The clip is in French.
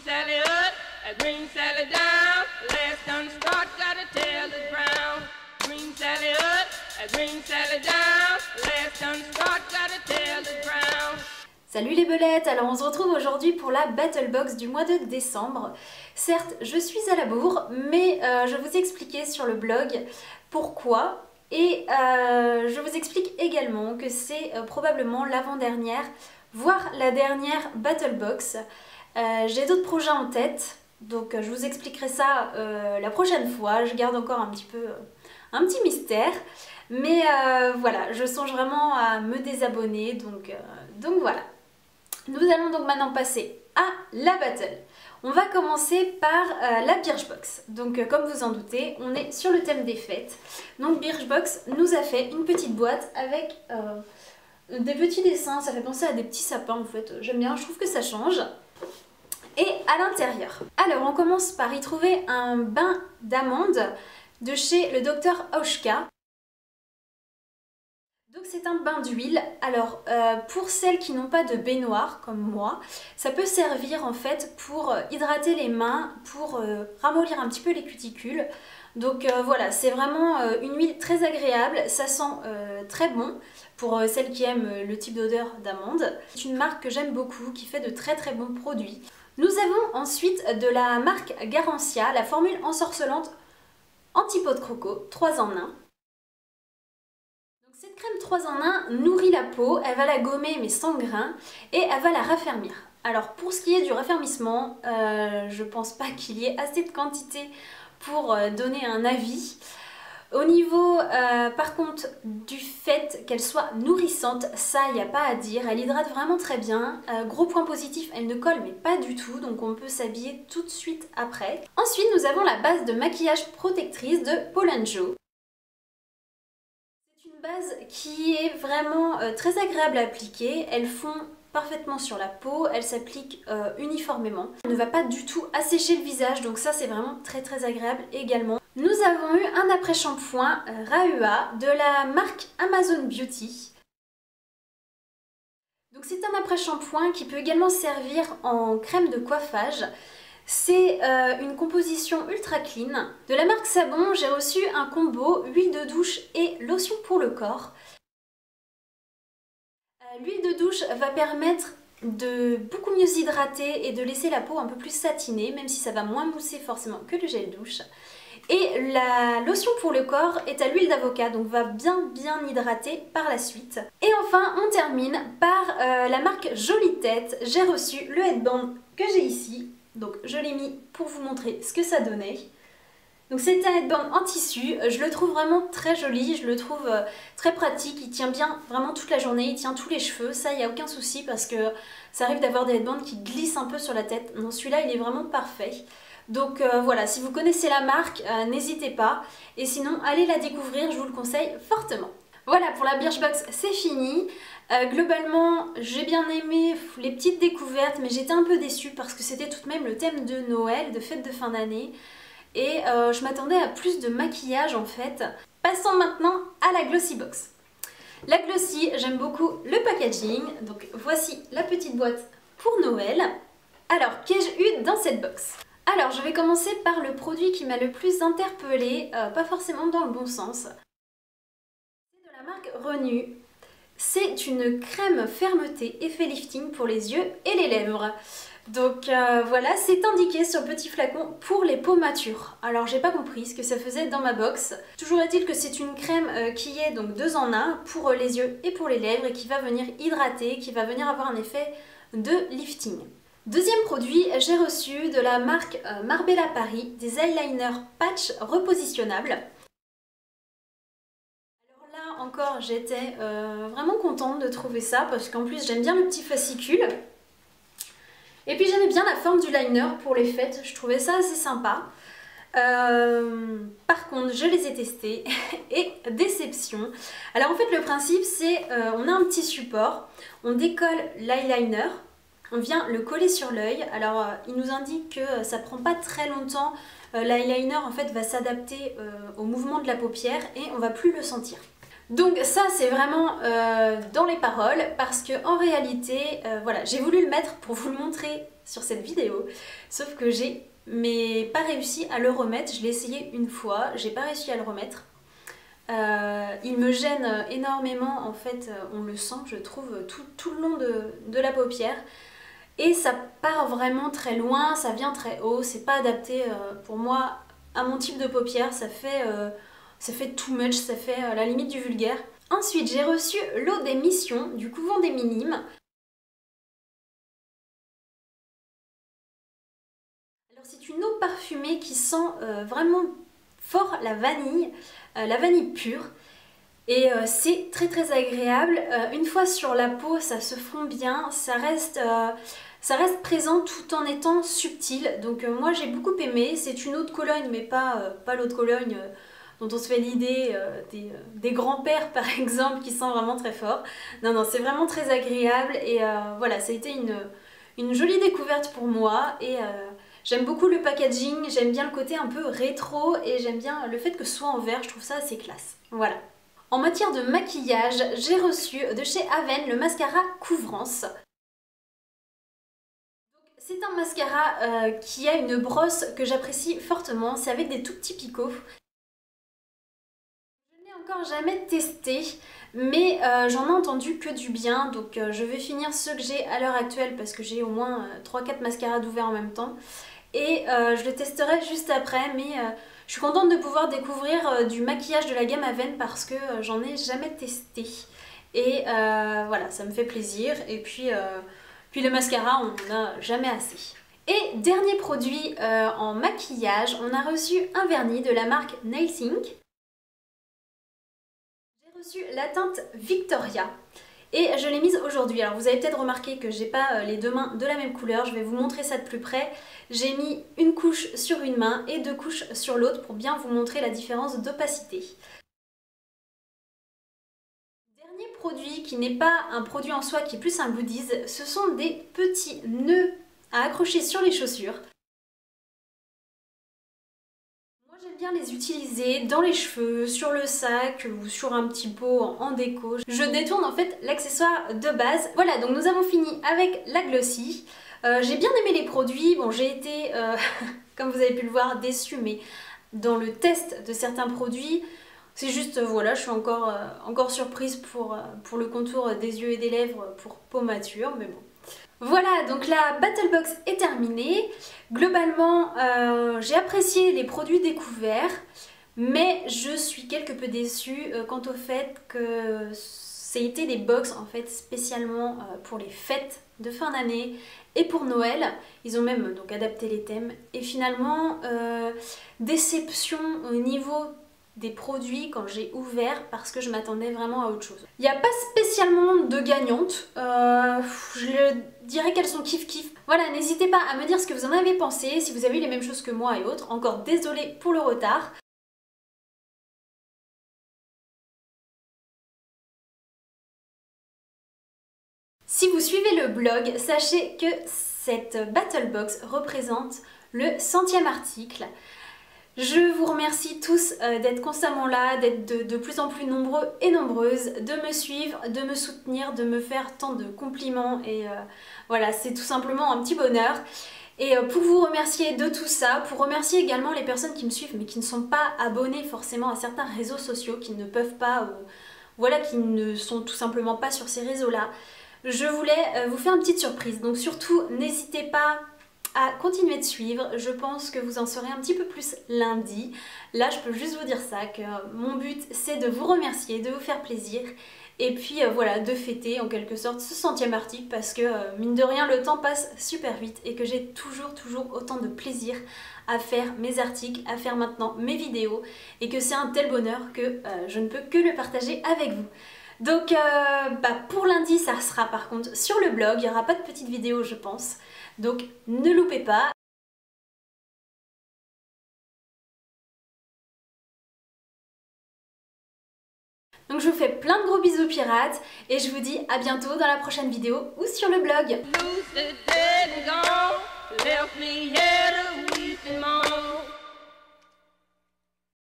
Sally up, green Sally down. Last done start, gotta tell the ground. Green Sally up, green Sally down. Last done start, gotta tell the ground. Salut les belettes, alors on se retrouve aujourd'hui pour la Battle Box du mois de décembre. Certes, je suis à la bourre, mais je vous ai expliqué sur le blog pourquoi. Et je vous explique également que c'est probablement l'avant-dernière, voire la dernière Battle Box. J'ai d'autres projets en tête, donc je vous expliquerai ça la prochaine fois. Je garde encore un petit mystère. Mais voilà, je songe vraiment à me désabonner, donc voilà. Nous allons donc maintenant passer à la battle. On va commencer par la Birchbox. Donc comme vous en doutez, on est sur le thème des fêtes. Donc Birchbox nous a fait une petite boîte avec des petits dessins. Ça fait penser à des petits sapins en fait. J'aime bien, je trouve que ça change. Et à l'intérieur. Alors on commence par y trouver un bain d'amande de chez le Dr Auschka. Donc c'est un bain d'huile. Alors pour celles qui n'ont pas de baignoire comme moi, ça peut servir en fait pour hydrater les mains, pour ramollir un petit peu les cuticules. Donc voilà, c'est vraiment une huile très agréable, ça sent très bon pour celles qui aiment le type d'odeur d'amande. C'est une marque que j'aime beaucoup, qui fait de très très bons produits. Nous avons ensuite de la marque Garancia, la formule ensorcelante anti-peau de croco, 3 en 1. Cette crème 3 en 1 nourrit la peau, elle va la gommer mais sans grain et elle va la raffermir. Alors pour ce qui est du raffermissement, je pense pas qu'il y ait assez de quantité pour donner un avis. Au niveau par contre du fait qu'elle soit nourrissante, ça il n'y a pas à dire, elle hydrate vraiment très bien. Gros point positif, elle ne colle mais pas du tout, donc on peut s'habiller tout de suite après. Ensuite nous avons la base de maquillage protectrice de Paul & Joe. Base qui est vraiment très agréable à appliquer, elle fond parfaitement sur la peau, elle s'applique uniformément. Elle ne va pas du tout assécher le visage, donc ça c'est vraiment très très agréable également. Nous avons eu un après-shampoing Rahua de la marque Amazon Beauty. Donc c'est un après-shampoing qui peut également servir en crème de coiffage. C'est une composition ultra clean. De la marque Savon, j'ai reçu un combo huile de douche et lotion pour le corps. L'huile de douche va permettre de beaucoup mieux hydrater et de laisser la peau un peu plus satinée, même si ça va moins mousser forcément que le gel douche. Et la lotion pour le corps est à l'huile d'avocat, donc va bien hydrater par la suite. Et enfin, on termine par la marque Jolie Tête. J'ai reçu le headband que j'ai ici. Donc je l'ai mis pour vous montrer ce que ça donnait. Donc c'est un headband en tissu, je le trouve vraiment très joli, je le trouve très pratique, il tient bien vraiment toute la journée, il tient tous les cheveux, ça il n'y a aucun souci parce que ça arrive d'avoir des headbands qui glissent un peu sur la tête. Non, celui-là il est vraiment parfait. Donc voilà, si vous connaissez la marque, n'hésitez pas. Et sinon, allez la découvrir, je vous le conseille fortement. Voilà, pour la Birchbox, c'est fini. Globalement, j'ai bien aimé les petites découvertes, mais j'étais un peu déçue parce que c'était tout de même le thème de Noël, de fête de fin d'année. Et je m'attendais à plus de maquillage en fait. Passons maintenant à la Glossy Box. La Glossy, j'aime beaucoup le packaging. Donc voici la petite boîte pour Noël. Alors, qu'ai-je eu dans cette box ? Alors, je vais commencer par le produit qui m'a le plus interpellée, pas forcément dans le bon sens. C'est de la marque Renew. C'est une crème fermeté effet lifting pour les yeux et les lèvres. Donc voilà, c'est indiqué sur le petit flacon pour les peaux matures. Alors j'ai pas compris ce que ça faisait dans ma box. Toujours est-il que c'est une crème qui est donc 2 en 1 pour les yeux et pour les lèvres et qui va venir hydrater, qui va venir avoir un effet de lifting. Deuxième produit, j'ai reçu de la marque Marbella Paris des eyeliners patch repositionnables. Encore j'étais vraiment contente de trouver ça parce qu'en plus j'aime bien le petit fascicule et puis j'aimais bien la forme du liner pour les fêtes, je trouvais ça assez sympa. Par contre je les ai testés et déception. Alors en fait le principe c'est on a un petit support, on décolle l'eyeliner, on vient le coller sur l'œil. Alors il nous indique que ça prend pas très longtemps, l'eyeliner en fait va s'adapter au mouvement de la paupière et on va plus le sentir. Donc ça c'est vraiment dans les paroles parce que en réalité voilà, j'ai voulu le mettre pour vous le montrer sur cette vidéo, sauf que j'ai pas réussi à le remettre. Je l'ai essayé une fois, j'ai pas réussi à le remettre. Il me gêne énormément, en fait, on le sent, je trouve, tout le long de la paupière. Et ça part vraiment très loin, ça vient très haut, c'est pas adapté pour moi à mon type de paupière, ça fait too much, ça fait la limite du vulgaire. Ensuite, j'ai reçu l'eau d'émission du couvent des Minimes. Alors c'est une eau parfumée qui sent vraiment fort la vanille pure. Et c'est très agréable. Une fois sur la peau, ça se fond bien, ça reste présent tout en étant subtil. Donc moi j'ai beaucoup aimé. C'est une eau de Cologne, mais pas l'eau de Cologne dont on se fait l'idée des grands-pères par exemple, qui sent vraiment très fort. Non, c'est vraiment très agréable. Et voilà, ça a été une jolie découverte pour moi. Et j'aime beaucoup le packaging, j'aime bien le côté un peu rétro. Et j'aime bien le fait que ce soit en verre, je trouve ça assez classe. Voilà. En matière de maquillage, j'ai reçu de chez Aven le mascara Couvrance. C'est un mascara qui a une brosse que j'apprécie fortement, c'est avec des tout petits picots. Je n'ai encore jamais testé, mais j'en ai entendu que du bien, donc je vais finir ceux que j'ai à l'heure actuelle parce que j'ai au moins 3-4 mascaras d'ouvert en même temps. Et je le testerai juste après, mais je suis contente de pouvoir découvrir du maquillage de la gamme Aven parce que j'en ai jamais testé. Et voilà, ça me fait plaisir. Et puis le mascara, on n'en a jamais assez. Et dernier produit en maquillage, on a reçu un vernis de la marque Nailsink. J'ai reçu la teinte Victoria. Et je l'ai mise aujourd'hui. Alors vous avez peut-être remarqué que j'ai pas les deux mains de la même couleur, je vais vous montrer ça de plus près. J'ai mis une couche sur une main et 2 couches sur l'autre pour bien vous montrer la différence d'opacité. Dernier produit qui n'est pas un produit en soi, qui est plus un goodies, ce sont des petits nœuds à accrocher sur les chaussures. J'aime bien les utiliser dans les cheveux, sur le sac ou sur un petit pot en déco. Je détourne en fait l'accessoire de base. Voilà, donc nous avons fini avec la Glossy. J'ai bien aimé les produits. Bon, j'ai été, comme vous avez pu le voir, déçue, mais dans le test de certains produits, c'est juste, voilà, je suis encore surprise pour le contour des yeux et des lèvres pour peau mature, mais bon. Voilà, donc la Battle Box est terminée. Globalement, j'ai apprécié les produits découverts, mais je suis quelque peu déçue quant au fait que c'était des box en fait spécialement pour les fêtes de fin d'année et pour Noël. Ils ont même donc adapté les thèmes et finalement déception au niveau des produits quand j'ai ouvert parce que je m'attendais vraiment à autre chose. Il n'y a pas spécialement de gagnantes, je dirais qu'elles sont kiff-kiff. Voilà, n'hésitez pas à me dire ce que vous en avez pensé, si vous avez eu les mêmes choses que moi et autres. Encore désolée pour le retard. Si vous suivez le blog, sachez que cette Battle Box représente le 100e article. Je vous remercie tous d'être constamment là, d'être de plus en plus nombreux et nombreuses, de me suivre, de me soutenir, de me faire tant de compliments et voilà, c'est tout simplement un petit bonheur. Et pour vous remercier de tout ça, pour remercier également les personnes qui me suivent mais qui ne sont pas abonnées forcément à certains réseaux sociaux, qui ne peuvent pas ou voilà, qui ne sont tout simplement pas sur ces réseaux-là, je voulais vous faire une petite surprise. Donc surtout, n'hésitez pas à continuer de suivre, je pense que vous en saurez un petit peu plus lundi. Là je peux juste vous dire ça, que mon but c'est de vous remercier, de vous faire plaisir et puis voilà, de fêter en quelque sorte ce 100e article parce que mine de rien le temps passe super vite et que j'ai toujours autant de plaisir à faire mes articles, à faire maintenant mes vidéos et que c'est un tel bonheur que je ne peux que le partager avec vous. Donc pour lundi ça sera par contre sur le blog, il n'y aura pas de petite vidéo je pense. Donc ne loupez pas. Donc je vous fais plein de gros bisous pirates et je vous dis à bientôt dans la prochaine vidéo ou sur le blog.